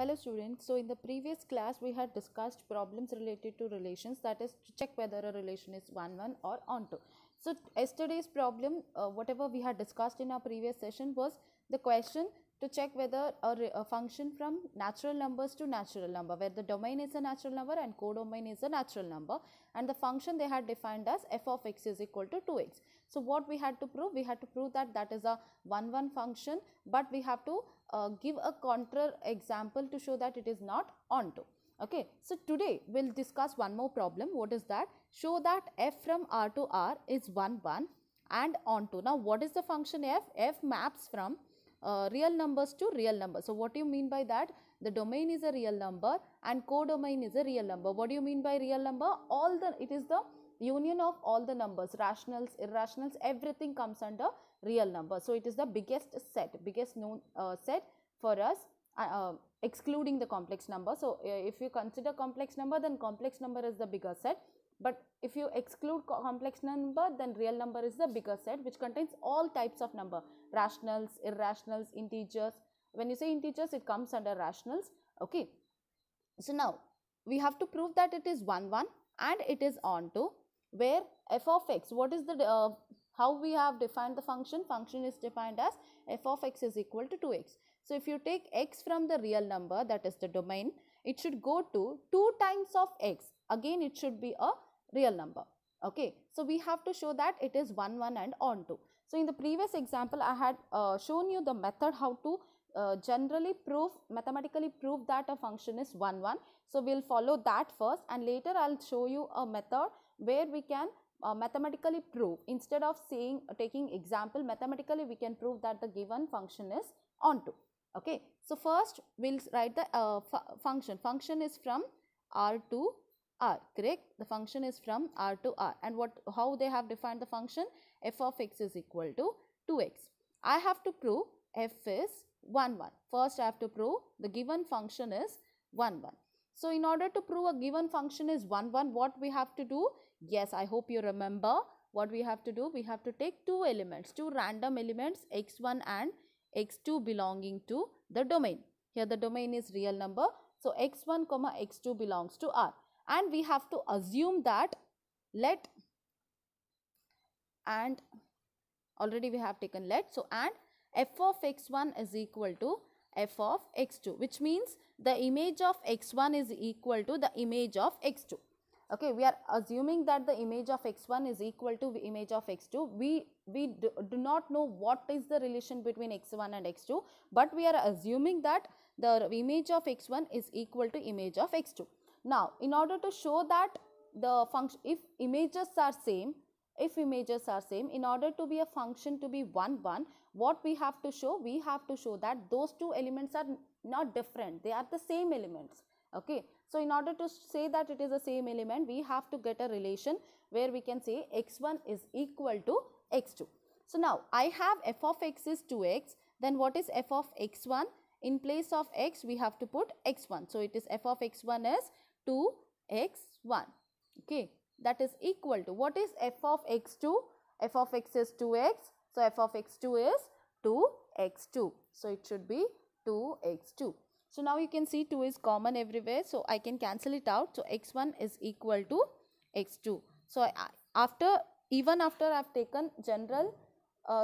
Hello students, so in the previous class we had discussed problems related to relations, that is to check whether a relation is one-one or onto. So yesterday's problem, whatever we had discussed in our previous session was the question to check whether a function from natural numbers to natural number, where the domain is a natural number and codomain is a natural number, and the function they had defined as f of x is equal to 2x. So what we had to prove? We had to prove that that is a one-one function, but we have to give a counter example to show that it is not onto. Okay, so today we'll discuss one more problem. What is that? Show that f from R to R is 1 1 and onto. Now what is the function f? F maps from real numbers to real numbers. So what do you mean by that? The domain is a real number and codomain is a real number. What do you mean by real number? It is the union of all the numbers, rationals, irrationals, everything comes under real number. So it is the biggest known set for us, excluding the complex number. So if you consider complex number, then complex number is the bigger set, but if you exclude complex number, then real number is the bigger set, which contains all types of number, rationals, irrationals, integers. When you say integers, it comes under rationals. Okay, so now we have to prove that it is 1 1 and it is onto, where f of x, what is the how we have defined the function? Function is defined as f of x is equal to 2x. So if you take x from the real number, that is the domain, it should go to 2 times of x. Again, it should be a real number. Okay, so we have to show that it is 1 1 and onto. So in the previous example, I had shown you the method how to mathematically prove that a function is 1 1. So we'll follow that first, and later I'll show you a method where we can mathematically prove, instead of taking example, mathematically we can prove that the given function is onto. Okay, so first we'll write the function is from R to R, correct? The function is from R to R, and how they have defined the function? F of x is equal to 2x. I have to prove f is 1 1. First I have to prove the given function is 1 1. So in order to prove a given function is 1 1, what we have to do? Yes, I hope you remember what we have to do. We have to take two random elements, x1 and x2, belonging to the domain. Here the domain is real number. So x1 comma x2 belongs to R, and we have to assume that already we have taken let. So and f of x1 is equal to f of x2, which means the image of x1 is equal to the image of x2. Okay, we are assuming that the image of x1 is equal to the image of x2. We do not know what is the relation between x1 and x2, but we are assuming that the image of x1 is equal to image of x2. Now, in order to show that the function, if images are same, in order to be a function to be 1 1, what we have to show? We have to show that those two elements are not different, they are the same elements. Okay, so in order to say that it is the same element, we have to get a relation where we can say x1 is equal to x2. So now I have f of x is 2x, then what is f of x1? In place of x, we have to put x1. So it is f of x1 is 2x1. Okay, that is equal to, what is f of x2? F of x is 2x, so f of x2 is 2x2. So it should be 2x2. So now you can see 2 is common everywhere, so I can cancel it out. So x1 is equal to x2. So even after I have taken general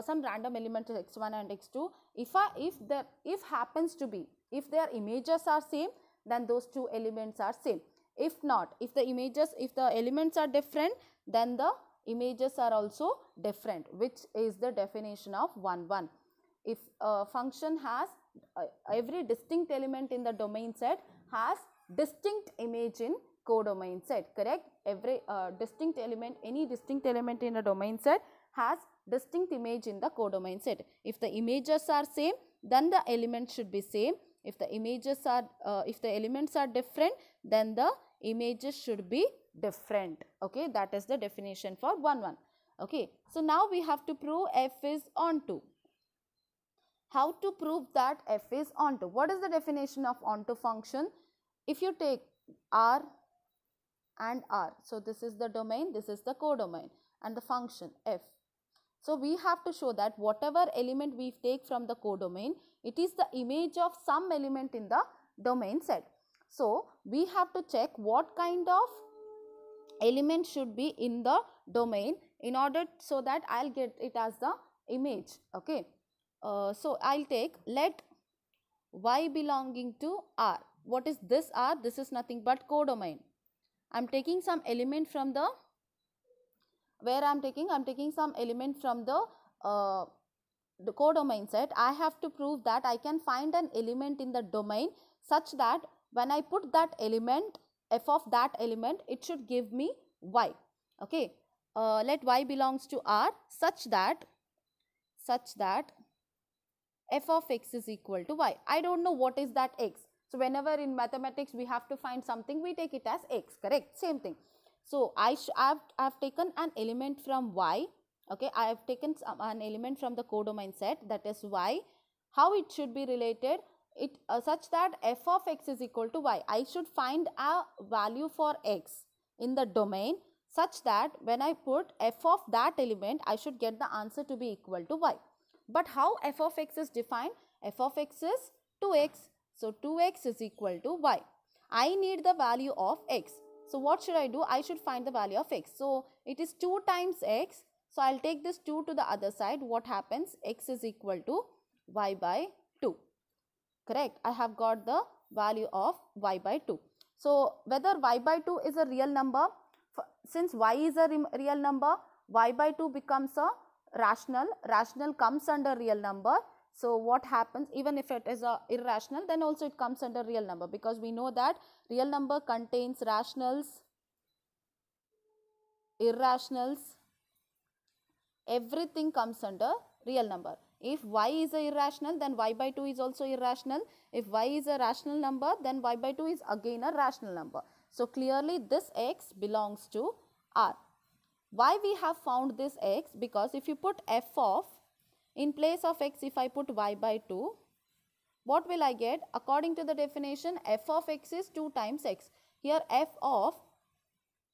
some random element of x1 and x2, if their images are same, then those two elements are same. If not, if the elements are different, then the images are also different, which is the definition of 1 1. If a function has every distinct element in the domain set has distinct image in codomain set, correct? Every distinct element, any distinct element in a domain set has distinct image in the codomain set. If the images are same, then the elements should be same. If the elements are different, then the images should be different. Okay, that is the definition for 1 1. Okay, so now we have to prove f is onto. How to prove that f is onto? What is the definition of onto function? If you take R and R, so this is the domain, this is the codomain, and the function f. So we have to show that whatever element we take from the codomain, it is the image of some element in the domain set. So we have to check what kind of element should be in the domain in order so that I'll get it as the image. Okay, so I'll take let y belonging to R. What is this R? This is nothing but codomain. I'm taking some element from the I'm taking some element from the codomain set. I have to prove that I can find an element in the domain such that when I put that element, f of that element, it should give me y. Okay, let y belongs to R such that f of x is equal to y. I don't know what is that x. So whenever in mathematics we have to find something, we take it as x, correct? Same thing. So I have taken an element from y. Okay, I have taken an element from the codomain set, that is y. How it should be related? It such that f of x is equal to y. I should find a value for x in the domain such that when I put f of that element, I should get the answer to be equal to y. But how f of x is defined? F of x is 2x. So 2x is equal to y. I need the value of x. So what should I do? I should find the value of x. So it is 2 times x. So I'll take this 2 to the other side. What happens? X is equal to y by 2. Correct? I have got the value of y by 2. So whether y by 2 is a real number, since y is a real number, y by 2 becomes a rational. Rational comes under real number. So what happens? Even if it is a irrational, then also it comes under real number, because we know that real number contains rationals, irrationals, everything comes under real number. If y is a irrational, then y by 2 is also irrational. If y is a rational number, then y by 2 is again a rational number. So clearly this x belongs to R. Why we have found this x? Because if you put f of, in place of x, if I put y by 2, what will I get? According to the definition, f of x is 2 times x. Here f of,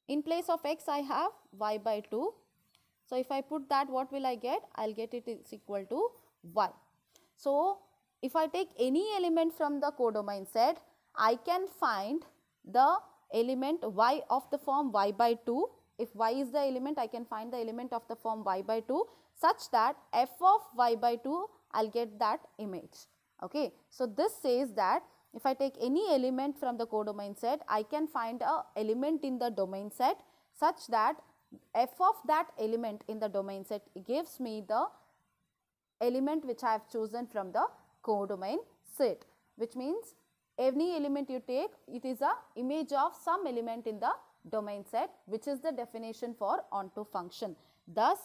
in place of x I have y by 2. So if I put that, what will I get? I'll get it is equal to y. So if I take any element from the codomain set, I can find the element y of the form y by 2. If y is the element, I can find the element of the form y by 2 such that f of y by 2, I'll get that image. Okay. So this says that if I take any element from the codomain set, I can find a element in the domain set such that f of that element in the domain set gives me the element which I have chosen from the codomain set, which means any element you take, it is a image of some element in the domain set, which is the definition for onto function. Thus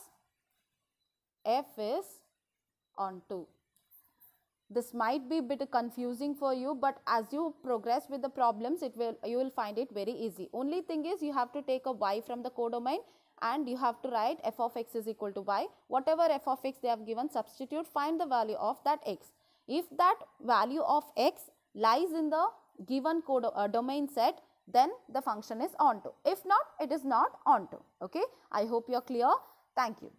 f is onto. This might be a bit confusing for you, but as you progress with the problems, you will find it very easy. Only thing is you have to take a y from the codomain and you have to write f of x is equal to y. Whatever f of x they have given, substitute, find the value of that x. If that value of x lies in the given domain set, then the function is onto. If not, it is not onto. Okay. I hope you are clear. Thank you.